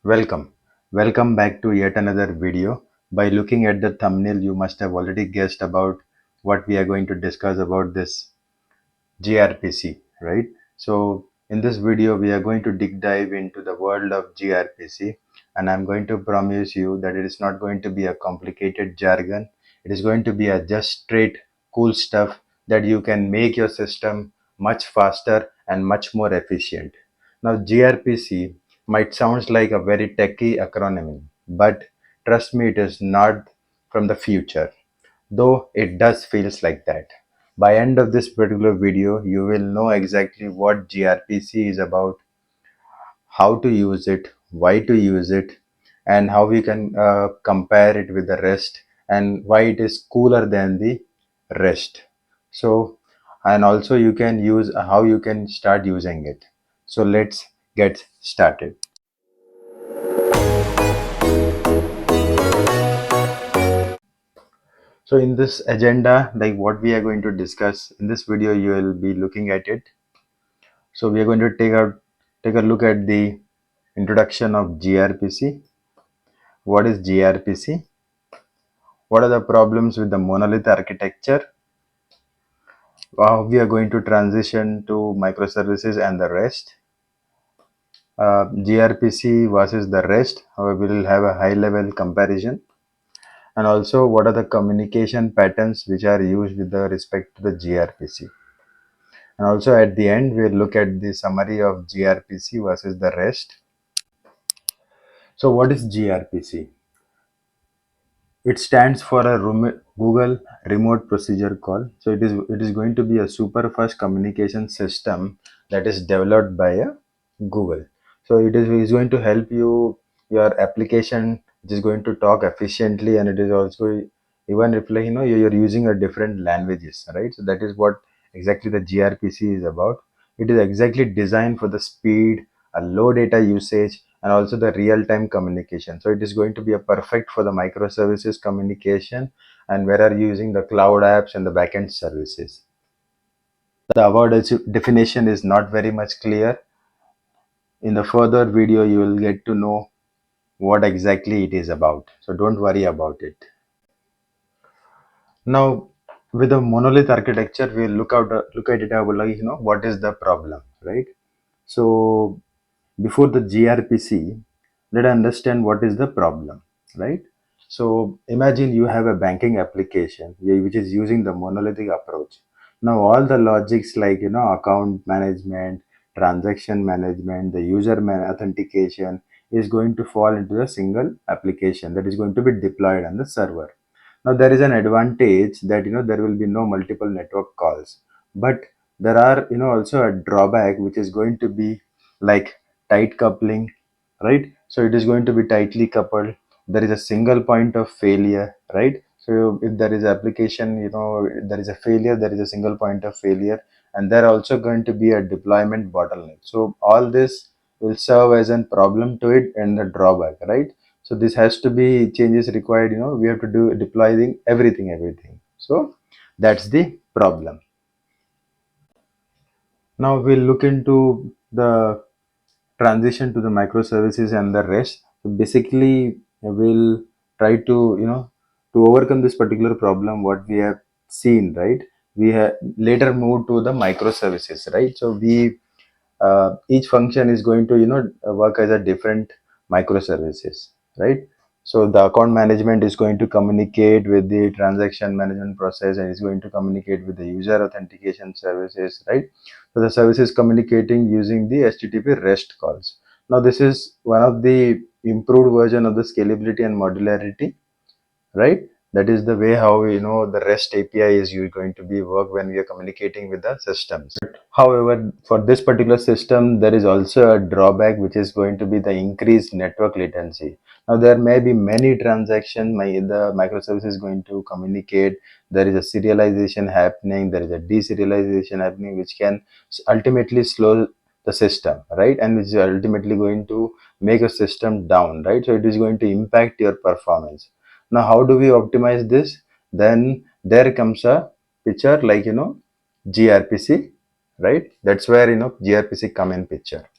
Welcome. Welcome back to yet another video. By looking at the thumbnail, you must have already guessed about what we are going to discuss about this gRPC, right? So in this video, we are going to dive into the world of gRPC, and I'm going to promise you that it is not going to be a complicated jargon. It is going to be a just straight cool stuff that you can make your system much faster and much more efficient. Now, gRPC might sound like a very techy acronym, but trust me, it is not from the future, though it does feels like that. By end of this particular video, you will know exactly what gRPC is about, how to use it, why to use it, and how we can compare it with the rest, and why it is cooler than the rest. So, and also you can use how you can start using it. So let's get started. So in this agenda, like what we are going to discuss in this video, you will be looking at it. So we are going to take a look at the introduction of gRPC. What is gRPC? What are the problems with the monolith architecture? How we are going to transition to microservices and the rest. gRPC versus the rest. We will have a high level comparison. And also what are the communication patterns which are used with the respect to the gRPC. And also at the end, we'll look at the summary of gRPC versus the rest. So what is gRPC? It stands for a Google Remote Procedure Call. So it is going to be a super fast communication system that is developed by a Google. So is going to help your application, which is going to talk efficiently, and it is also, even if like you're using a different languages, right? So that is what exactly the gRPC is about. It is exactly designed for the speed, a low data usage, and also the real-time communication. So it is going to be a perfect for the microservices communication, and where are you using the cloud apps and the backend services. The above definition is not very much clear. In the further video, you will get to know what exactly it is about. So don't worry about it. Now, with the monolith architecture, we'll look at it about, like, what is the problem, right? So before the gRPC, let us understand what is the problem, right? So imagine you have a banking application which is using the monolithic approach. Now all the logics like account management, transaction management, the authentication is going to fall into a single application that is going to be deployed on the server. Now there is an advantage that there will be no multiple network calls, but there are also a drawback, which is going to be like tight coupling, right? So it is going to be tightly coupled. There is a single point of failure, right? So if there is application, there is a failure, there is a single point of failure, and there also going to be a deployment bottleneck. So all this will serve as a problem to it and the drawback, right? So this has to be changes required. We have to do deploying everything. So that's the problem. Now we'll look into the transition to the microservices and the rest. So basically, we'll try to to overcome this particular problem. What we have seen, right? We have later moved to the microservices, right? So we each function is going to work as a different microservices, right? So the account management is going to communicate with the transaction management process, and is going to communicate with the user authentication services, right? So the service is communicating using the HTTP REST calls. Now this is one of the improved version of the scalability and modularity, right? That is the way how the REST API is going to be work when we are communicating with the systems. However, for this particular system, there is also a drawback, which is going to be the increased network latency. Now, there may be many transactions, the microservice is going to communicate. There is a serialization happening, there is a deserialization happening, which can ultimately slow the system, right? And which is ultimately going to make a system down, right? So it is going to impact your performance. Now, how do we optimize this? Then there comes a picture like gRPC, right? That's where gRPC come in picture.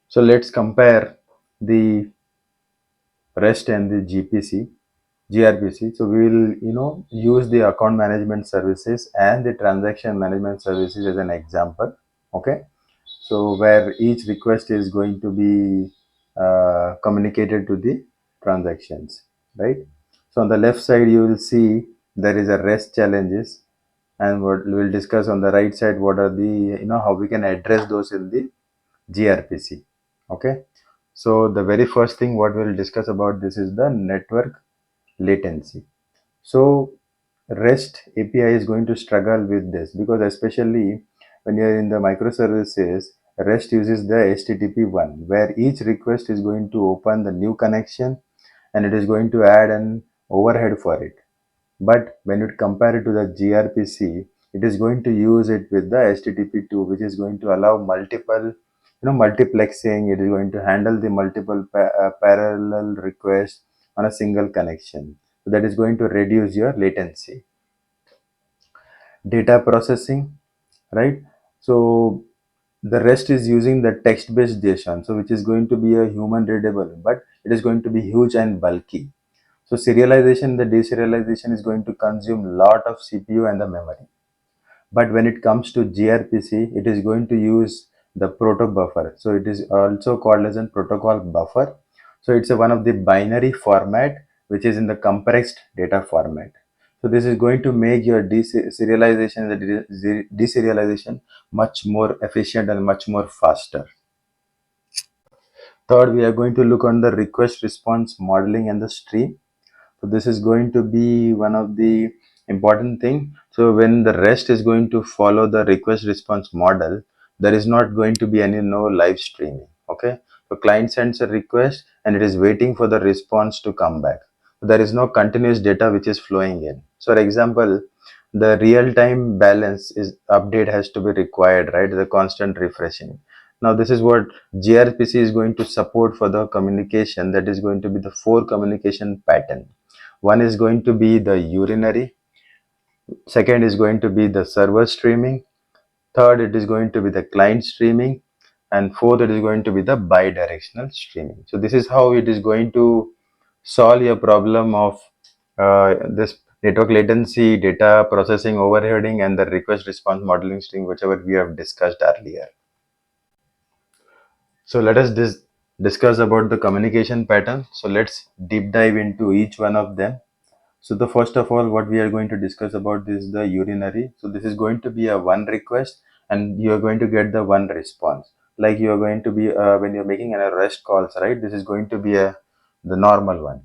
So let's compare the REST and the gRPC. So we will, use the account management services and the transaction management services as an example. Okay. So where each request is going to be communicated to the transactions, right? So on the left side, you will see there is a REST challenges, and what we will discuss on the right side, what are the, how we can address those in the gRPC. Okay. So the very first thing what we'll discuss about this is the network latency. So REST API is going to struggle with this, because especially when you're in the microservices, REST uses the HTTP1, where each request is going to open the new connection and it is going to add an overhead for it. But when you compare it to the gRPC, it is going to use it with the HTTP2, which is going to allow multiple, multiplexing. It is going to handle the multiple parallel requests on a single connection. So that is going to reduce your latency. Data processing, right? So the rest is using the text-based JSON, so which is going to be a human readable, but it is going to be huge and bulky. So serialization, the deserialization is going to consume lot of CPU and the memory. But when it comes to gRPC, it is going to use the proto buffer. So it is also called as a protocol buffer. So it's one of the binary format which is in the compressed data format. So this is going to make your deserialization, the deserialization much more efficient and much more faster. Third, we are going to look on the request response modeling and the stream. So this is going to be one of the important thing. So when the REST is going to follow the request response model, there is not going to be any no live streaming. Okay. So client sends a request and it is waiting for the response to come back. There is no continuous data which is flowing in. So for example, the real-time balance is update has to be required, right? The constant refreshing. Now this is what gRPC is going to support for the communication. That is going to be the four communication pattern. One is going to be the urinary, second is going to be the server streaming, third it is going to be the client streaming, and fourth it is going to be the bidirectional streaming. So this is how it is going to solve your problem of this network latency, data processing overheading, and the request response modeling string, whichever we have discussed earlier. So let us discuss about the communication pattern. So let's deep dive into each one of them. So the first of all, what we are going to discuss about is the urinary. So this is going to be a one request and you are going to get the one response. Like you are going to be, when you're making an REST calls, right? This is going to be the normal one.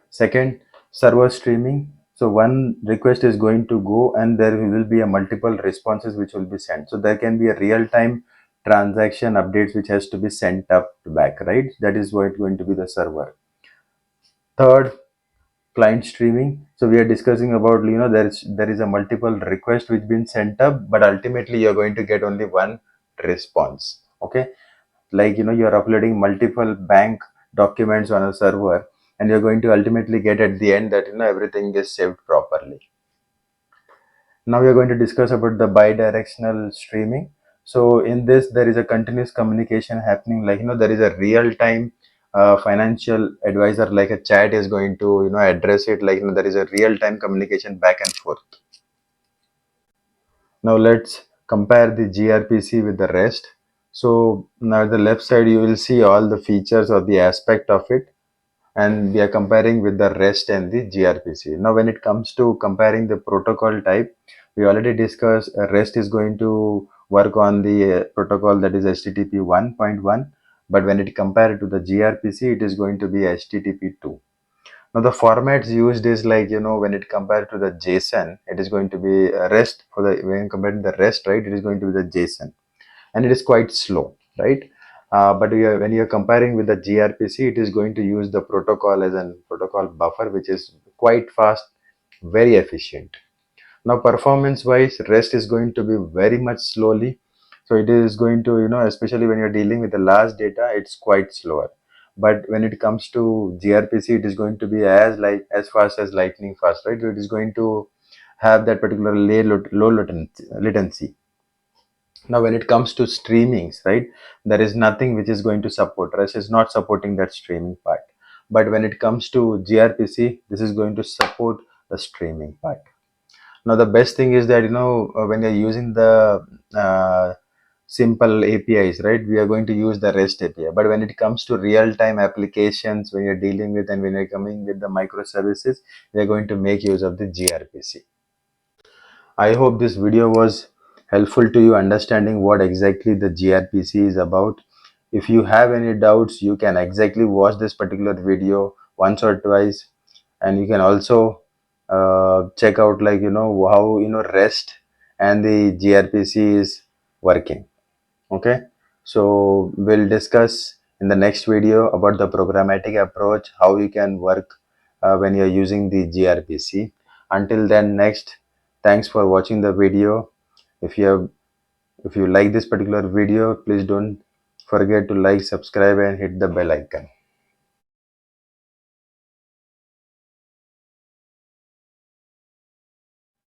Second, server streaming. So one request is going to go and there will be a multiple responses which will be sent. So there can be a real-time transaction updates which has to be sent up back, right? That is what going to be the server. Third, client streaming. So we are discussing about, there is a multiple request which been sent up, but ultimately you're going to get only one response. Okay. Like, you're uploading multiple bank documents on a server and you're going to ultimately get at the end that, everything is saved properly. Now we are going to discuss about the bidirectional streaming. So in this, there is a continuous communication happening. Like, there is a real-time financial advisor, like a chat is going to, address it. Like, there is a real-time communication back and forth. Now let's compare the gRPC with the REST. So now the left side, you will see all the features or the aspect of it, and we are comparing with the REST and the gRPC. Now when it comes to comparing the protocol type, we already discussed REST is going to work on the protocol that is HTTP 1.1, but when it compared to the gRPC, it is going to be HTTP 2. Now the formats used is like, when it compared to the JSON, it is going to be REST. For the when compared to the REST, right, it is going to be the JSON, and it is quite slow, right? But when you're comparing with the gRPC, it is going to use the protocol as a protocol buffer, which is quite fast, very efficient. Now performance wise, REST is going to be very much slowly. So it is going to, especially when you're dealing with the large data, it's quite slower. But when it comes to gRPC, it is going to be as fast as lightning fast, right? So it is going to have that particular low latency. Now, when it comes to streamings, right, there is nothing which is going to support. REST is not supporting that streaming part. But when it comes to gRPC, this is going to support the streaming part. Now, the best thing is that, when you're using the simple APIs, right, we are going to use the REST API. But when it comes to real-time applications, when you're dealing with and when you're coming with the microservices, we are going to make use of the gRPC. I hope this video was helpful to you understanding what exactly the gRPC is about. If you have any doubts, you can exactly watch this particular video once or twice, and you can also check out, like, how REST and the gRPC is working. Okay, so we'll discuss in the next video about the programmatic approach, how you can work when you're using the gRPC. Until then, next, thanks for watching the video. If you like this particular video, please don't forget to like, subscribe, and hit the bell icon.